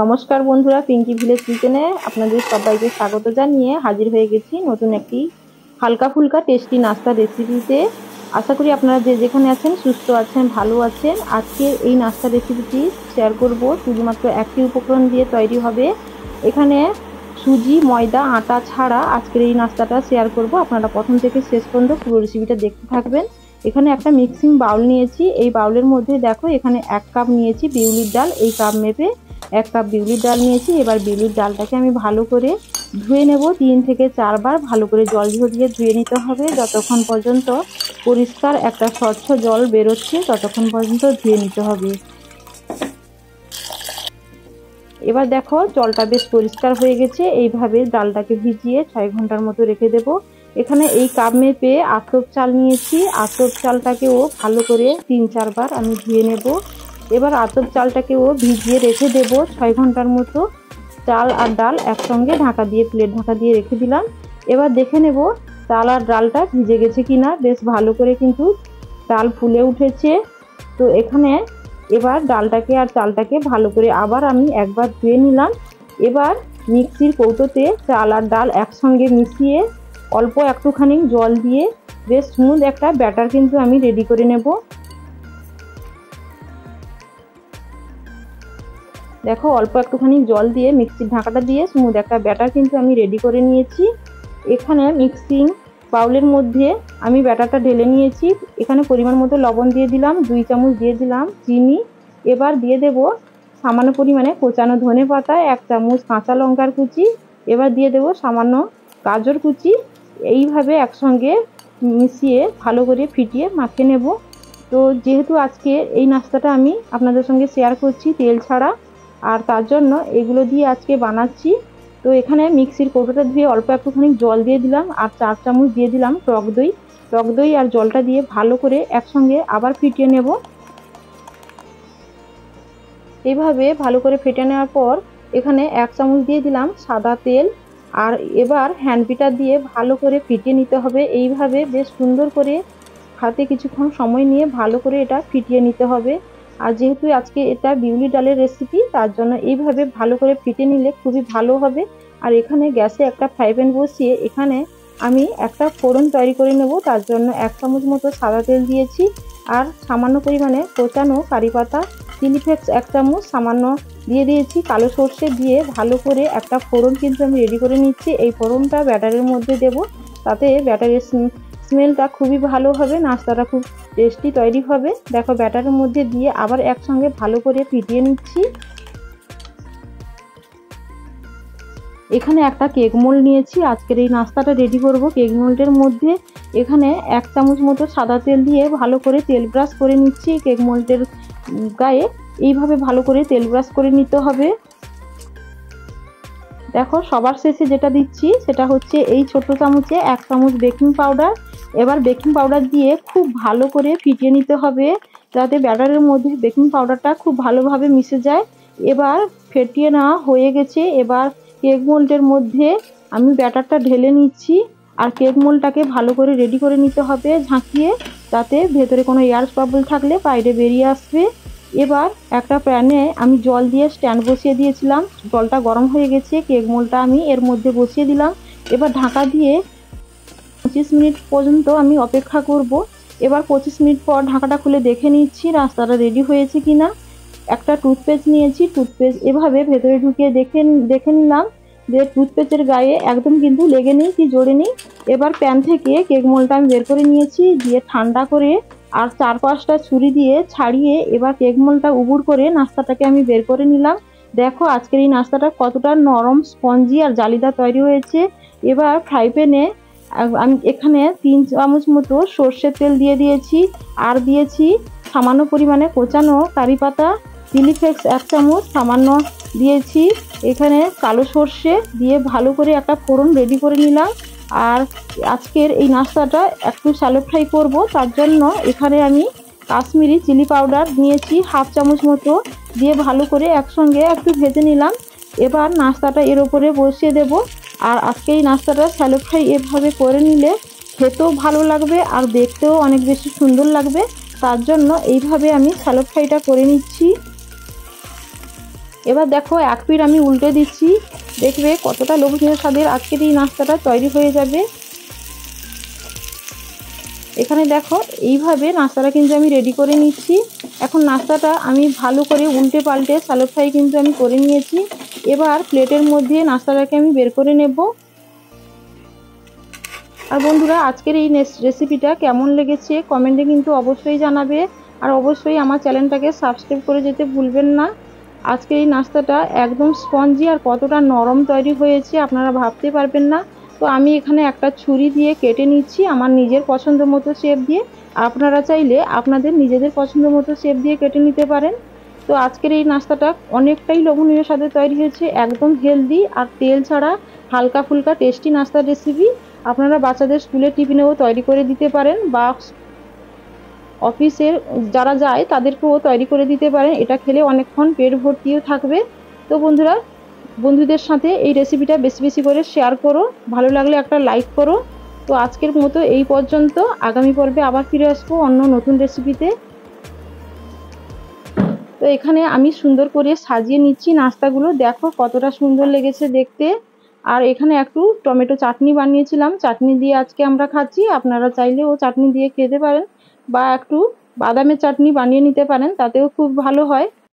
নমস্কার বন্ধুরা, পিঙ্কি ভিলেজ কিচেনে আপনাদের সবাইকে স্বাগত জানিয়ে হাজির হয়ে গেছি নতুন একটি হালকা ফুলকা টেস্টি নাস্তা রেসিপিতে। আশা করি আপনারা যে যেখানে আছেন সুস্থ আছেন, ভালো আছেন। আজকে এই নাস্তা রেসিপিটি শেয়ার করব শুধুমাত্র একটি উপকরণ দিয়ে তৈরি হবে। এখানে সুজি, ময়দা, আটা ছাড়া আজকের এই নাস্তাটা শেয়ার করব। আপনারা প্রথম থেকে শেষ পর্যন্ত পুরো রেসিপিটা দেখতে থাকবেন। এখানে একটা মিক্সিং বাউল নিয়েছি। এই বাউলের মধ্যে দেখো এখানে 1 কাপ নিয়েছি বিউলির ডাল। এই কাপ মেপে 1 কাপ বিউলির ডাল নিয়েছি। এবার বিউলির ডালটাকে আমি ভালো করে ধুয়ে নেব। 3 থেকে 4 বার ভালো করে জল ঝরিয়ে ধুয়ে নিতে হবে। যতক্ষণ পর্যন্ত পরিষ্কার একটা স্বচ্ছ জল বেরোচ্ছে ততক্ষণ পর্যন্ত ধুয়ে নিতে হবে। এবার দেখো জলটা বেশ পরিষ্কার হয়ে গেছে। এইভাবে ডালটাকে ভিজিয়ে 6 ঘন্টার মতো রেখে দেব। এখানে এই কাপ মেপে আতপ চাল নিয়েছি। আতপ চালটাকেও ভালো করে 3-4 বার আমি ধুয়ে নেব। এবার আতপ চালটাকেও ভিজিয়ে রেখে দেব 6 ঘন্টার মতো। চাল আর ডাল একসঙ্গে ঢাকা দিয়ে প্লেট ঢাকা দিয়ে রেখে দিলাম। এবার দেখে নেব চাল আর ডালটা ভিজে গেছে কিনা। বেশ ভালো করে কিন্তু চাল ফুলে উঠেছে। তো এখানে এবার ডালটাকে আর চালটাকে ভালো করে আবার আমি একবার ধুয়ে নিলাম। এবার মিক্সির কৌটোতে চাল আর ডাল একসঙ্গে মিশিয়ে অল্প একটুখানি জল দিয়ে বেশ স্মুথ একটা ব্যাটার কিন্তু আমি রেডি করে নেব। দেখো অল্প একটুখানি জল দিয়ে মিক্সির ঢাকাটা দিয়ে স্মুথ একটা ব্যাটার কিন্তু আমি রেডি করে নিয়েছি। এখানে মিক্সিং বাউলের মধ্যে আমি ব্যাটারটা ঢেলে নিয়েছি। এখানে পরিমাণ মতো লবণ দিয়ে দিলাম, 2 চামচ দিয়ে দিলাম চিনি। এবার দিয়ে দেব সামান্য পরিমাণে কোচানো ধনেপাতা, 1 চামচ কাঁচা লঙ্কার কুচি। এবার দিয়ে দেব সামান্য গাজর কুচি। এইভাবে একসঙ্গে মিশিয়ে ভালো করে ফিটিয়ে মাখিয়ে নেব। তো যেহেতু আজকে এই নাস্তাটা আমি আপনাদের সঙ্গে শেয়ার করছি তেল ছাড়া, আর তার জন্য এগুলো দিয়ে আজকে বানাচ্ছি। তো এখানে মিক্সির কৌটোটা ধুয়ে অল্প একটুখানি জল দিয়ে দিলাম আর 4 চামচ দিয়ে দিলাম টক দই। টক দই আর জলটা দিয়ে ভালো করে একসঙ্গে আবার ফিটিয়ে নেব। এইভাবে ভালো করে ফেটে নেওয়ার পর এখানে 1 চামচ দিয়ে দিলাম সাদা তেল। আর এবার হ্যান্ড বিটার দিয়ে ভালো করে ফিটিয়ে নিতে হবে। এইভাবে বেশ সুন্দর করে হাতে কিছুক্ষণ সময় নিয়ে ভালো করে এটা ফিটিয়ে নিতে হবে। আর যেহেতু আজকে এটা বিউলি ডালের রেসিপি, তার জন্য এইভাবে ভালো করে ফিটিয়ে নিলে খুবই ভালো হবে। আর এখানে গ্যাসে একটা ফ্রাই প্যান বসিয়ে এখানে আমি একটা ফোড়ন তৈরি করে নেব। তার জন্য 1 চামচ মতো সাদা তেল দিয়েছি আর সামান্য পরিমাণে কোচানো কারি পাতা, চিলি ফ্লেক্স 1 চামচ সামান্য দিয়ে দিয়েছি, কালো সর্ষে দিয়ে ভালো করে একটা ফোড়ন কিন্তু আমি রেডি করে নিচ্ছি। এই ফোড়নটা ব্যাটারের মধ্যে দেব, তাতে ব্যাটারের স্মেলটা খুবই ভালো হবে, নাস্তাটা খুব টেস্টি তৈরি হবে। দেখো ব্যাটারের মধ্যে দিয়ে আবার একসঙ্গে ভালো করে ফিটিয়ে নিচ্ছি। এখানে একটা কেক মোল্ড নিয়েছি। আজকের এই নাস্তাটা রেডি করব। কেক মোল্ডের মধ্যে এখানে 1 চামচ মতো সাদা তেল দিয়ে ভালো করে তেল ব্রাশ করে নিচ্ছি। কেক মোল্ডের গায়ে এইভাবে ভালো করে তেল ব্রাশ করে নিতে হবে। দেখো সবার শেষে যেটা দিচ্ছি সেটা হচ্ছে এই ছোট চামচে 1 চামচ বেকিং পাউডার। এবার বেকিং পাউডার দিয়ে খুব ভালো করে ফিটিয়ে নিতে হবে যাতে ব্যাটারের মধ্যে বেকিং পাউডারটা খুব ভালোভাবে মিশে যায়। এবার ফেটিয়ে নেওয়া হয়ে গেছে। এবার কেক মোল্ডের মধ্যে আমি ব্যাটারটা ঢেলে নিচ্ছি আর কেক মোল্ডটাকে ভালো করে রেডি করে নিতে হবে ঝাঁকিয়ে, যাতে ভেতরে কোনো এয়ার বাবল থাকলে বাইরে বেরিয়ে আসবে। এবার একটা প্যানে আমি জল দিয়ে স্ট্যান্ড বসিয়ে দিয়েছিলাম। জলটা গরম হয়ে গেছে, কেক মোল্ডটা আমি এর মধ্যে বসিয়ে দিলাম। এবার ঢাকা দিয়ে 25 মিনিট পর্যন্ত আমি অপেক্ষা করব। এবার 25 মিনিট পর ঢাকাটা খুলে দেখে নিচ্ছি রাস্তাটা রেডি হয়েছে কিনা। একটা টুথপেস্ট নিয়েছি, টুথপেস্ট এভাবে ভেতরে ঢুকিয়ে দেখে নিলাম যে টুথপেস্টের গায়ে একদম কিন্তু লেগে নেই কি জোরে নেই। এবার প্যান থেকে কেক মোল্ডটা আমি বের করে নিয়েছি, দিয়ে ঠান্ডা করে আর 4-5টা ছুরি দিয়ে ছাড়িয়ে এবার কেক মোল্ডটা উবুড় করে নাস্তাটাকে আমি বের করে নিলাম। দেখো আজকের এই নাস্তাটা কতটা নরম, স্পঞ্জি আর জালিদার তৈরি হয়েছে। এবার ফ্রাই প্যানে আমি এখানে 3 চামচ মতো সর্ষের তেল দিয়ে দিয়েছি আর দিয়েছি সামান্য পরিমাণে কোচানো কারি পাতা, চিলি ফ্লেক্স 1 চামচ সামান্য দিয়েছি। এখানে কালো সর্ষে দিয়ে ভালো করে একটা ফোড়ন রেডি করে নিলাম। আর আজকের এই নাস্তাটা একটু শ্যালো ফ্রাই করব, তার জন্য এখানে আমি কাশ্মীরি চিলি পাউডার নিয়েছি 1/2 চামচ মতো, দিয়ে ভালো করে একসঙ্গে একটু ভেজে নিলাম। এবার নাস্তাটা এর ওপরে বসিয়ে দেব। আর আজকে এই নাস্তাটা শ্যালো ফ্রাই এভাবে করে নিলে খেতেও ভালো লাগবে আর দেখতেও অনেক বেশি সুন্দর লাগবে। তার জন্য এইভাবে আমি শ্যালো ফ্রাইটা করে নিচ্ছি। এবার দেখো এক পিঠ আমি উল্টে দিচ্ছি, দেখবে কতটা লোভনীয় স্বাদের আজকের এই নাস্তাটা তৈরি হয়ে যাবে। এখানে দেখো এইভাবে নাস্তাটা কিন্তু আমি রেডি করে নিচ্ছি। এখন নাস্তাটা আমি ভালো করে উল্টে পাল্টে শ্যালো ফ্রাই কিন্তু আমি করে নিয়েছি। এবার প্লেটের মধ্যে নাস্তাটাকে আমি বের করে নেব। আর বন্ধুরা, আজকের এই রেসিপিটা কেমন লেগেছে কমেন্টে কিন্তু অবশ্যই জানাবে। আর অবশ্যই আমার চ্যানেলটাকে সাবস্ক্রাইব করে যেতে ভুলবেন না। আজকের এই নাস্তাটা একদম স্পঞ্জি আর কতটা নরম তৈরি হয়েছে আপনারা ভাবতে পারবেন না। তো আমি এখানে একটা ছুরি দিয়ে কেটে নিচ্ছি আমার নিজের পছন্দ মতো শেপ দিয়ে। আপনারা চাইলে আপনাদের নিজেদের পছন্দ মতো শেপ দিয়ে কেটে নিতে পারেন। তো আজকের এই নাস্তাটা অনেকটাই লোভনীয় স্বাদে তৈরি হয়েছে, একদম হেলদি আর তেল ছাড়া হালকা ফুলকা টেস্টি নাস্তার রেসিপি। আপনারা বাচ্চাদের স্কুলের টিফিনেও তৈরি করে দিতে পারেন, বা অফিসের যারা যায় তাদেরকেও তৈরি করে দিতে পারেন। এটা খেলে অনেকক্ষণ পেট ভর্তিও থাকবে। তো বন্ধুরা, বন্ধুদের সাথে এই রেসিপিটা বেশি বেশি করে শেয়ার করো, ভালো লাগলে একটা লাইক করো। তো আজকের মতো এই পর্যন্ত, আগামী পর্বে আবার ফিরে আসবো অন্য নতুন রেসিপিতে। তো এখানে আমি সুন্দর করে সাজিয়ে নিচ্ছি নাস্তাগুলো, দেখো কতটা সুন্দর লেগেছে দেখতে। আর এখানে একটু টমেটো চাটনি বানিয়েছিলাম, চাটনি দিয়ে আজকে আমরা খাচ্ছি। আপনারা চাইলে ও চাটনি দিয়ে খেতে পারেন, বা একটু বাদামের চাটনি বানিয়ে নিতে পারেন, তাতেও খুব ভালো হয়।